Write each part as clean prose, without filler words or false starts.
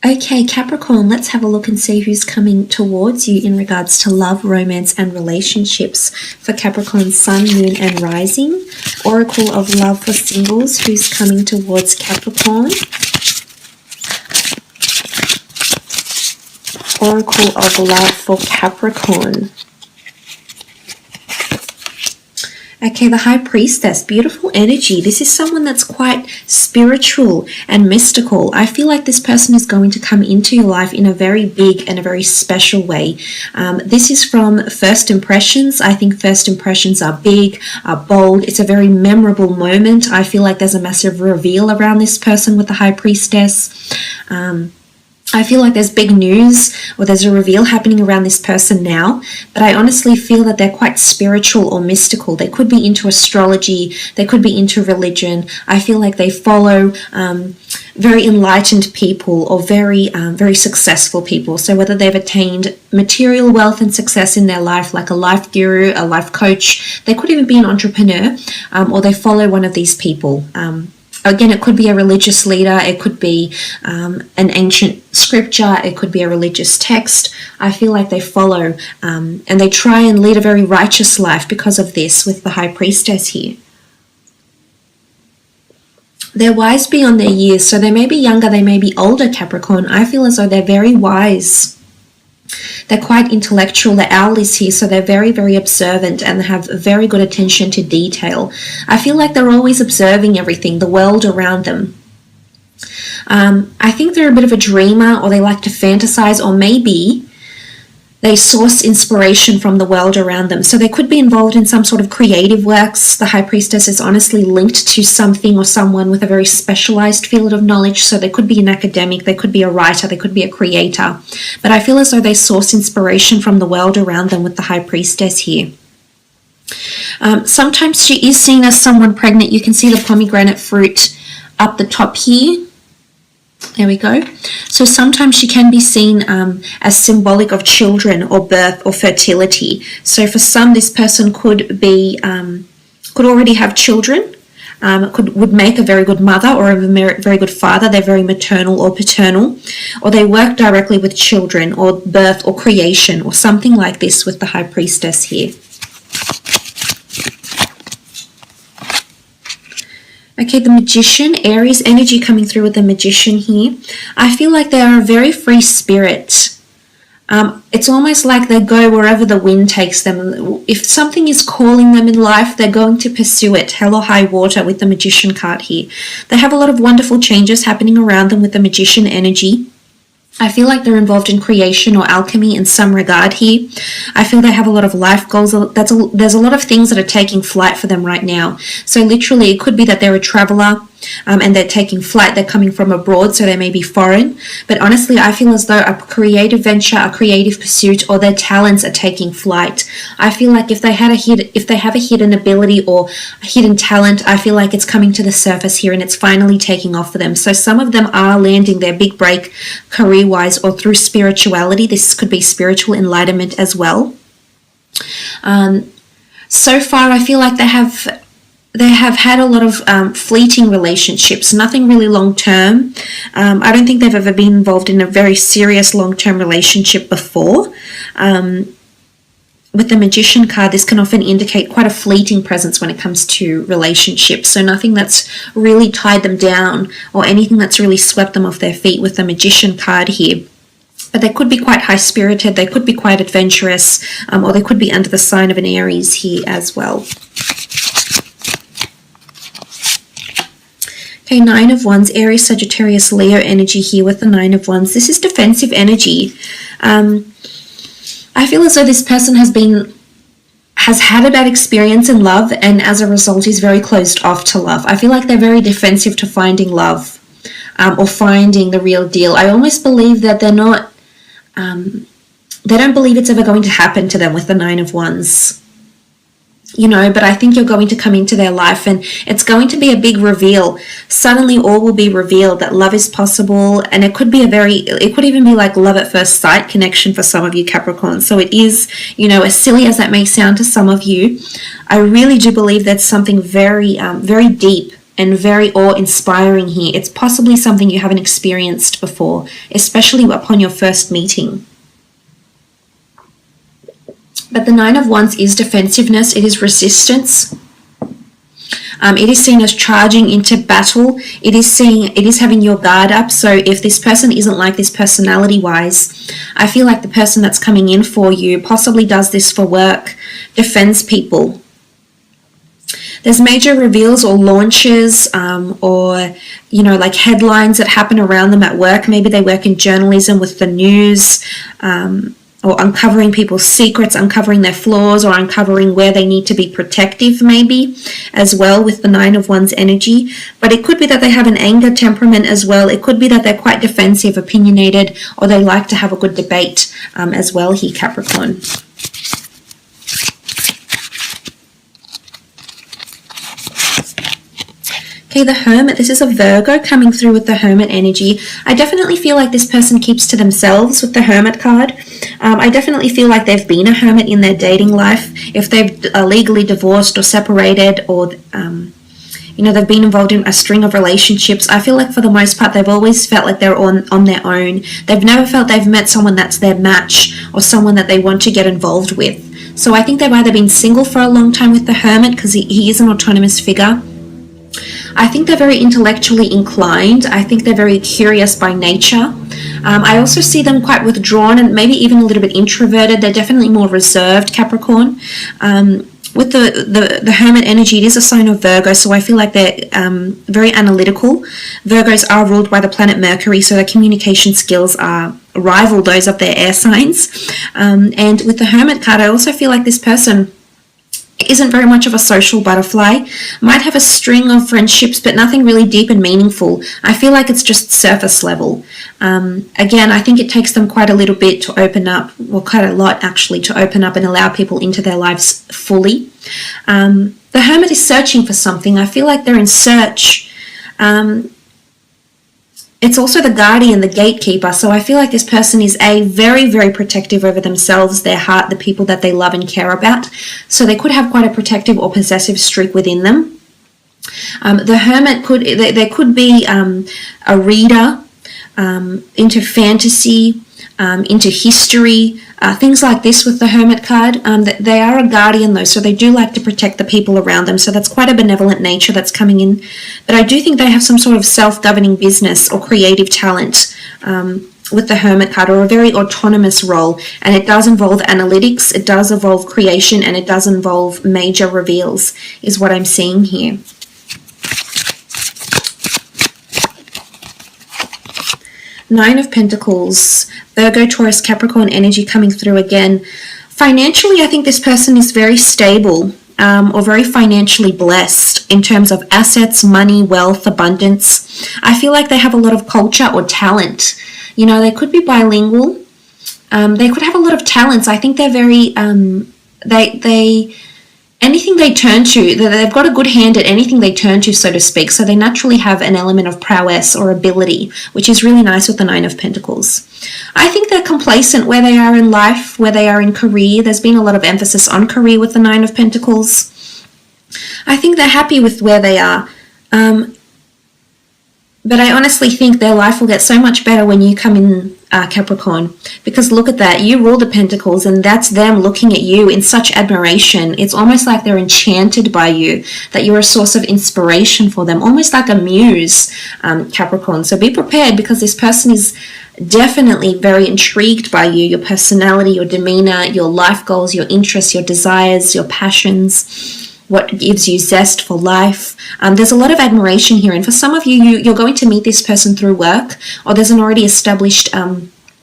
Okay, Capricorn, let's have a look and see who's coming towards you in regards to love, romance, and relationships for Capricorn, Sun, Moon, and Rising. Oracle of Love for singles, who's coming towards Capricorn. Oracle of Love for Capricorn. Okay, the High Priestess, beautiful energy. This is someone that's quite spiritual and mystical. I feel like this person is going to come into your life in a very big and a very special way. This is from first impressions. I think first impressions are big, are bold. It's a very memorable moment. I feel like there's a massive reveal around this person with the High Priestess. I feel like there's big news or there's a reveal happening around this person now, but I honestly feel that they're quite spiritual or mystical. They could be into astrology, they could be into religion. I feel like they follow very enlightened people or very successful people. So whether they've attained material wealth and success in their life, like a life guru, a life coach, they could even be an entrepreneur, or they follow one of these people. Again, it could be a religious leader, it could be an ancient scripture, it could be a religious text. I feel like they follow and they try and lead a very righteous life because of this with the High Priestess here. They're wise beyond their years, so they may be younger, they may be older, Capricorn. I feel as though they're very wise. They're quite intellectual. The owl is here, so they're very, very observant and have very good attention to detail. I feel like they're always observing everything, the world around them. I think they're a bit of a dreamer, or they like to fantasize, or maybe they source inspiration from the world around them. So they could be involved in some sort of creative works. The High Priestess is honestly linked to something or someone with a very specialized field of knowledge. So they could be an academic, they could be a writer, they could be a creator. But I feel as though they source inspiration from the world around them with the High Priestess here. Sometimes she is seen as someone pregnant. You can see the pomegranate fruit up the top here. There we go. So sometimes she can be seen as symbolic of children or birth or fertility. So for some, this person could be could already have children, would make a very good mother or a very good father. They're very maternal or paternal, or they work directly with children or birth or creation or something like this with the High Priestess here. Okay, the Magician, Aries energy coming through with the Magician here. I feel like they are a very free spirit. It's almost like they go wherever the wind takes them. If something is calling them in life, they're going to pursue it, hell or high water, with the Magician card here. They have a lot of wonderful changes happening around them with the Magician energy. I feel like they're involved in creation or alchemy in some regard here. I feel they have a lot of life goals. There's a lot of things that are taking flight for them right now. So literally, it could be that they're a traveler and they're taking flight. They're coming from abroad, so they may be foreign. But honestly, I feel as though a creative venture, a creative pursuit, or their talents are taking flight. I feel like if they have a hidden ability or a hidden talent, I feel like it's coming to the surface here and it's finally taking off for them. So some of them are landing their big break career-wise or through spirituality. This could be spiritual enlightenment as well. So far, I feel like they have had a lot of fleeting relationships, nothing really long-term. I don't think they've ever been involved in a very serious long-term relationship before. With the Magician card, this can often indicate quite a fleeting presence when it comes to relationships. So nothing that's really tied them down or anything that's really swept them off their feet with the Magician card here. But they could be quite high-spirited, they could be quite adventurous, or they could be under the sign of an Aries here as well. Okay, Nine of Wands, Aries, Sagittarius, Leo energy here with the Nine of Wands. This is defensive energy. I feel as though this person has had a bad experience in love and as a result is very closed off to love. I feel like they're very defensive to finding love or finding the real deal. I almost believe that they're not, they don't believe it's ever going to happen to them with the Nine of Wands. You know, but I think you're going to come into their life and it's going to be a big reveal. Suddenly all will be revealed that love is possible, and it could be it could even be like love at first sight connection for some of you Capricorn. So it is, you know, as silly as that may sound to some of you, I really do believe that's something very, very deep and very awe-inspiring here. It's possibly something you haven't experienced before, especially upon your first meeting. But the Nine of Wands is defensiveness. It is resistance. It is seen as charging into battle. It is having your guard up. So if this person isn't like this personality-wise, I feel like the person that's coming in for you possibly does this for work, defends people. There's major reveals or launches or, you know, like headlines that happen around them at work. Maybe they work in journalism with the news, or uncovering people's secrets, uncovering their flaws, or uncovering where they need to be protective, maybe, as well, with the Nine of Wands energy. But it could be that they have an anger temperament as well. It could be that they're quite defensive, opinionated, or they like to have a good debate as well here, Capricorn. Okay, the Hermit. This is a Virgo coming through with the Hermit energy. I definitely feel like this person keeps to themselves with the Hermit card. I definitely feel like they've been a hermit in their dating life. If they've legally divorced or separated, or you know, they've been involved in a string of relationships, I feel like for the most part they've always felt like they're on their own. They've never felt they've met someone that's their match or someone that they want to get involved with. So I think they've either been single for a long time with the Hermit, because he is an autonomous figure. I think they're very intellectually inclined. I think they're very curious by nature. I also see them quite withdrawn and maybe even a little bit introverted. They're definitely more reserved, Capricorn. With the Hermit energy, it is a sign of Virgo, so I feel like they're very analytical. Virgos are ruled by the planet Mercury, so their communication skills are rival those of their air signs. And with the Hermit card, I also feel like this person isn't very much of a social butterfly, might have a string of friendships, but nothing really deep and meaningful. I feel like it's just surface level. Again, I think it takes them quite a little bit to open up, well, quite a lot actually, to open up and allow people into their lives fully. The Hermit is searching for something. I feel like they're in search. It's also the guardian, the gatekeeper. So I feel like this person is very, very protective over themselves, their heart, the people that they love and care about. So they could have quite a protective or possessive streak within them. The Hermit there could be a reader into fantasy, into history, things like this with the Hermit card. They are a guardian though, so they do like to protect the people around them, so that's quite a benevolent nature that's coming in. But I do think they have some sort of self-governing business or creative talent with the Hermit card, or a very autonomous role, and it does involve analytics, it does involve creation, and it does involve major reveals, is what I'm seeing here. Nine of Pentacles, Virgo, Taurus, Capricorn energy coming through again. Financially, I think this person is very stable or very financially blessed in terms of assets, money, wealth, abundance. I feel like they have a lot of culture or talent. You know, they could be bilingual. They could have a lot of talents. I think they're very, anything they turn to, they've got a good hand at anything they turn to, so to speak. So they naturally have an element of prowess or ability, which is really nice with the Nine of Pentacles. I think they're complacent where they are in life, where they are in career. There's been a lot of emphasis on career with the Nine of Pentacles. I think they're happy with where they are. But I honestly think their life will get so much better when you come in, Capricorn, because look at that. You rule the Pentacles, and that's them looking at you in such admiration. It's almost like they're enchanted by you, that you're a source of inspiration for them, almost like a muse, Capricorn. So be prepared, because this person is definitely very intrigued by you, your personality, your demeanor, your life goals, your interests, your desires, your passions, what gives you zest for life. There's a lot of admiration here, and for some of you, you're going to meet this person through work, or there's an already established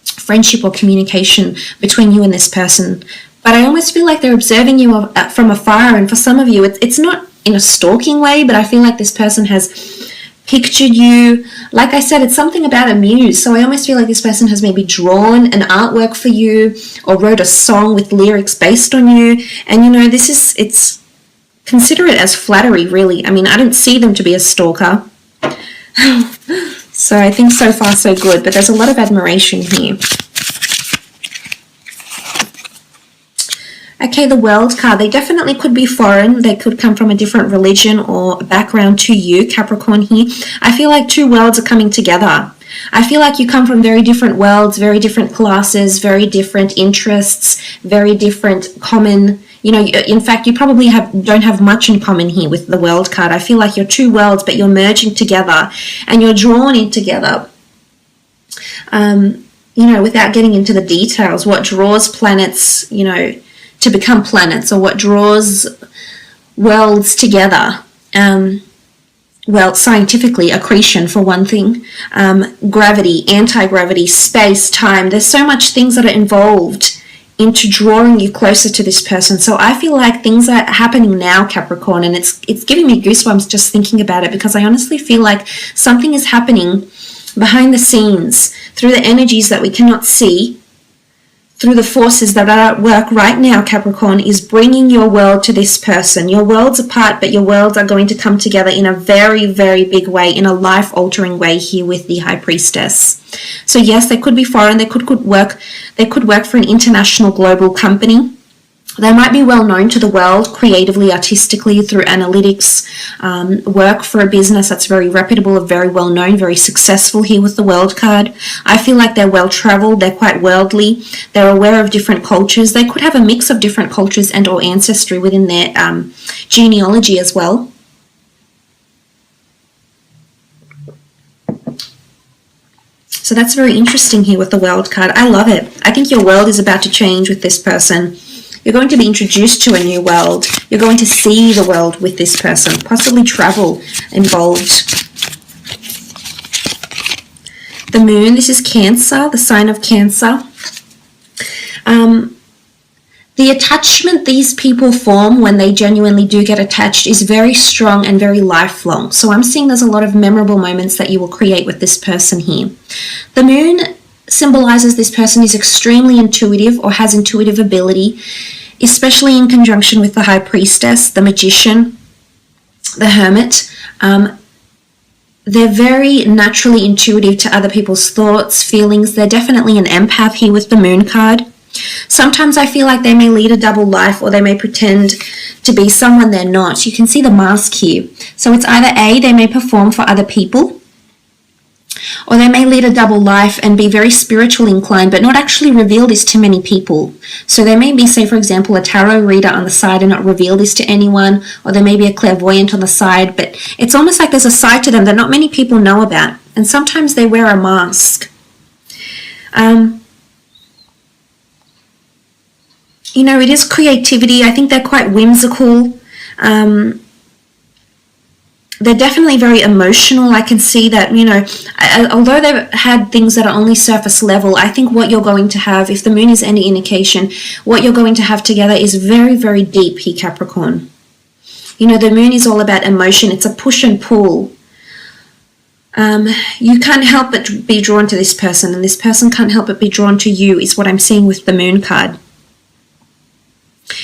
friendship or communication between you and this person. But I almost feel like they're observing you from afar, and for some of you, it's not in a stalking way, but I feel like this person has pictured you. Like I said, it's something about a muse, so I almost feel like this person has maybe drawn an artwork for you, or wrote a song with lyrics based on you, and you know, it's consider it as flattery, really. I mean, I don't see them to be a stalker. So I think so far so good, but there's a lot of admiration here. Okay, the World card, they definitely could be foreign. They could come from a different religion or background to you, Capricorn here. I feel like two worlds are coming together. I feel like you come from very different worlds, very different classes, very different interests, very different common, you know, in fact, you probably don't have much in common here with the World card. I feel like you're two worlds, but you're merging together and you're drawn in together. You know, without getting into the details, what draws planets, you know, to become planets, or what draws worlds together. Well, scientifically, accretion for one thing, gravity, anti-gravity, space, time. There's so much things that are involved into drawing you closer to this person. So I feel like things are happening now, Capricorn, and it's giving me goosebumps just thinking about it, because I honestly feel like something is happening behind the scenes through the energies that we cannot see, through the forces that are at work right now, Capricorn, is bringing your world to this person. Your worlds apart, but your worlds are going to come together in a very, very big way, in a life-altering way here with the High Priestess. So yes, they could be foreign, they could work for an international global company. They might be well known to the world creatively, artistically, through analytics, work for a business that's very reputable, very well known, very successful here with the World card. I feel like they're well traveled, they're quite worldly, they're aware of different cultures. They could have a mix of different cultures and or ancestry within their genealogy as well. So that's very interesting here with the World card. I love it. I think your world is about to change with this person. You're going to be introduced to a new world. You're going to see the world with this person, possibly travel involved. The Moon, this is Cancer, the sign of Cancer. The attachment these people form when they genuinely do get attached is very strong and very lifelong. So I'm seeing there's a lot of memorable moments that you will create with this person here. The Moon symbolizes this person is extremely intuitive or has intuitive ability, especially in conjunction with the High Priestess, the Magician, the Hermit. They're very naturally intuitive to other people's thoughts, feelings. They're definitely an empath here with the Moon card. Sometimes I feel like they may lead a double life, or they may pretend to be someone they're not. You can see the mask here. So it's either A, they may perform for other people, or they may lead a double life and be very spiritual inclined, but not actually reveal this to many people. So they may be, say, for example, a tarot reader on the side and not reveal this to anyone, or they may be a clairvoyant on the side, but it's almost like there's a side to them that not many people know about. And sometimes they wear a mask. You know, it is creativity. I think they're quite whimsical. They're definitely very emotional. I can see that, you know, although they've had things that are only surface level, I think what you're going to have, if the Moon is any indication, what you're going to have together is very, very deep here, Capricorn. You know, the Moon is all about emotion. It's a push and pull. You can't help but be drawn to this person, and this person can't help but be drawn to you, is what I'm seeing with the Moon card.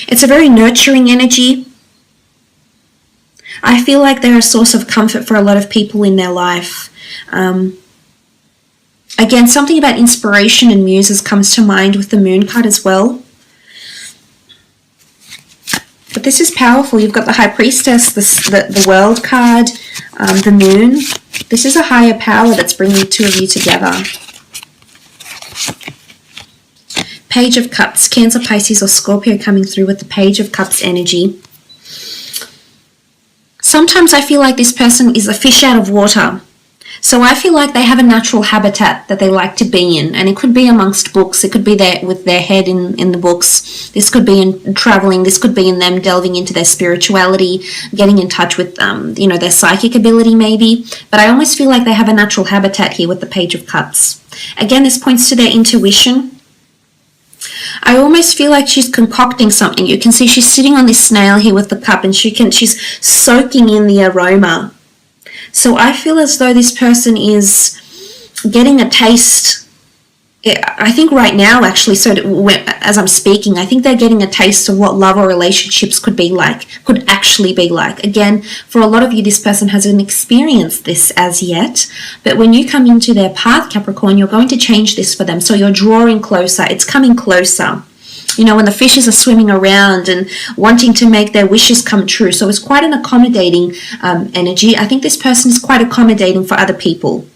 It's a very nurturing energy. I feel like they're a source of comfort for a lot of people in their life. Again, something about inspiration and muses comes to mind with the Moon card as well. But this is powerful. You've got the High Priestess, the World card, the Moon. This is a higher power that's bringing the two of you together. Page of Cups, Cancer, Pisces, or Scorpio coming through with the Page of Cups energy. Sometimes I feel like this person is a fish out of water. So I feel like they have a natural habitat that they like to be in. And it could be amongst books. It could be there with their head in the books. This could be in traveling. This could be in them delving into their spirituality, getting in touch with, you know, their psychic ability maybe. But I almost feel like they have a natural habitat here with the Page of Cups. Again, this points to their intuition. I almost feel like she's concocting something. You can see she's sitting on this snail here with the cup, and she's soaking in the aroma. So I feel as though this person is getting a taste. I think right now, actually, so as I'm speaking, I think they're getting a taste of what love or relationships could actually be like. Again, for a lot of you, this person hasn't experienced this as yet, but when you come into their path, Capricorn, you're going to change this for them. So you're drawing closer. It's coming closer. you know, when the fishes are swimming around and wanting to make their wishes come true. So it's quite an accommodating energy. I think this person is quite accommodating for other people.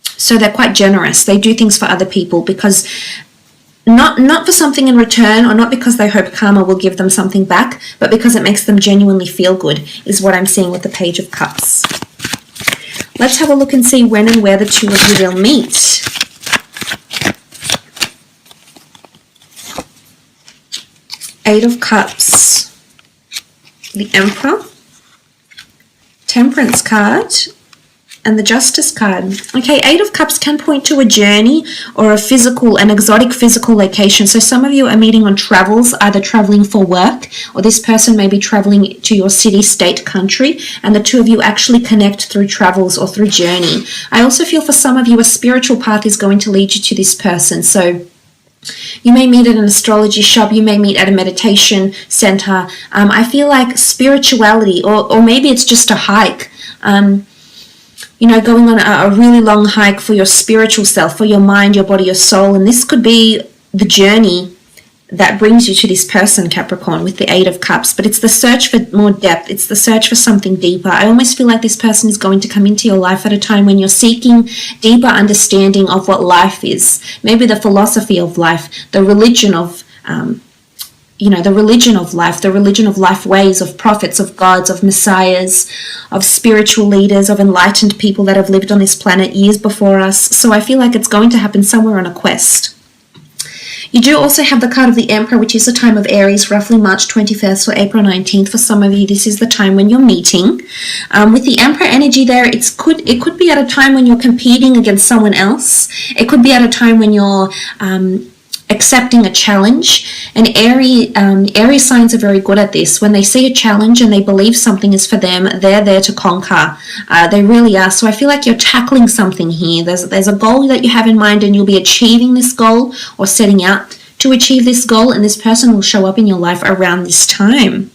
So they're quite generous. They do things for other people because not for something in return, or not because they hope karma will give them something back, but because it makes them genuinely feel good, is what I'm seeing with the Page of Cups. Let's have a look and see when and where the two of you will meet. Eight of Cups, the Emperor, Temperance card, and the Justice card. Okay, Eight of Cups can point to a journey or an exotic physical location. So some of you are meeting on travels, either traveling for work, or this person may be traveling to your city, state, country, and the two of you actually connect through travels or through journey. I also feel for some of you a spiritual path is going to lead you to this person. So you may meet at an astrology shop, you may meet at a meditation center. I feel like spirituality, or maybe it's just a hike. You know, going on a really long hike for your spiritual self, for your mind, your body, your soul. And this could be the journey that brings you to this person, Capricorn, with the Eight of Cups. But it's the search for more depth. It's the search for something deeper. I almost feel like this person is going to come into your life at a time when you're seeking deeper understanding of what life is. Maybe the philosophy of life, the religion of the religion of life, the religion of life ways, of prophets, of gods, of messiahs, of spiritual leaders, of enlightened people that have lived on this planet years before us. So I feel like it's going to happen somewhere on a quest. You do also have the card of the Emperor, which is the time of Aries, roughly March 21st or April 19th. For some of you, this is the time when you're meeting. With the Emperor energy there, it could be at a time when you're competing against someone else. It could be at a time when you're accepting a challenge. And Aries signs are very good at this. When they see a challenge and they believe something is for them, they're there to conquer. They really are. So I feel like you're tackling something here. There's a goal that you have in mind, and you'll be achieving this goal or setting out to achieve this goal, and this person will show up in your life around this time.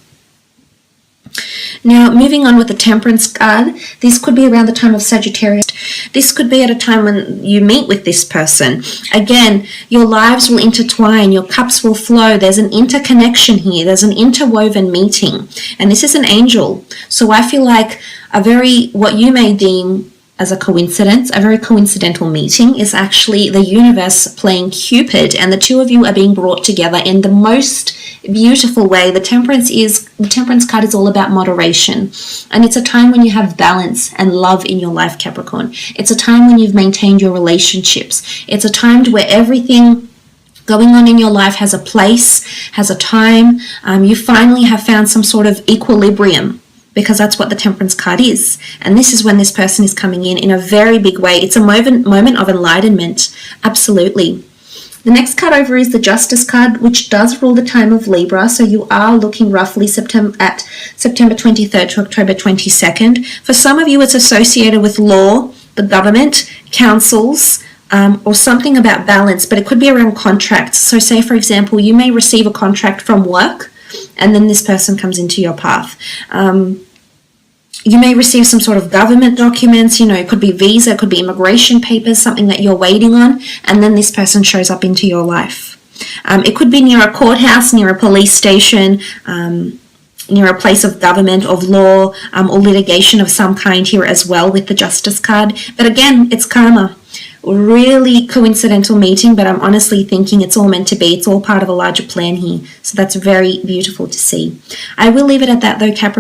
Now, moving on with the Temperance card, this could be around the time of Sagittarius. This could be at a time when you meet with this person. Again, your lives will intertwine, your cups will flow. There's an interconnection here. There's an interwoven meeting. And this is an angel. So I feel like what you may deem as a coincidence, a very coincidental meeting, is actually the universe playing Cupid, and the two of you are being brought together in the most beautiful way. The Temperance card is all about moderation, and it's a time when you have balance and love in your life, Capricorn. It's a time when you've maintained your relationships. It's a time where everything going on in your life has a place, has a time. You finally have found some sort of equilibrium, because that's what the Temperance card is. And this is when this person is coming in a very big way. It's a moment of enlightenment. Absolutely. The next card over is the Justice card, which does rule the time of Libra. So you are looking roughly at September 23rd to October 22nd. For some of you, it's associated with law, the government, councils, or something about balance, but it could be around contracts. So say, for example, you may receive a contract from work, and then this person comes into your path. You may receive some sort of government documents, it could be visa, it could be immigration papers, something that you're waiting on, and then this person shows up into your life. It could be near a courthouse, near a police station, near a place of government, of law, or litigation of some kind here as well with the Justice card. But again, it's karma. Really coincidental meeting, but I'm honestly thinking it's all meant to be. It's all part of a larger plan here. So that's very beautiful to see. I will leave it at that though, Capricorn.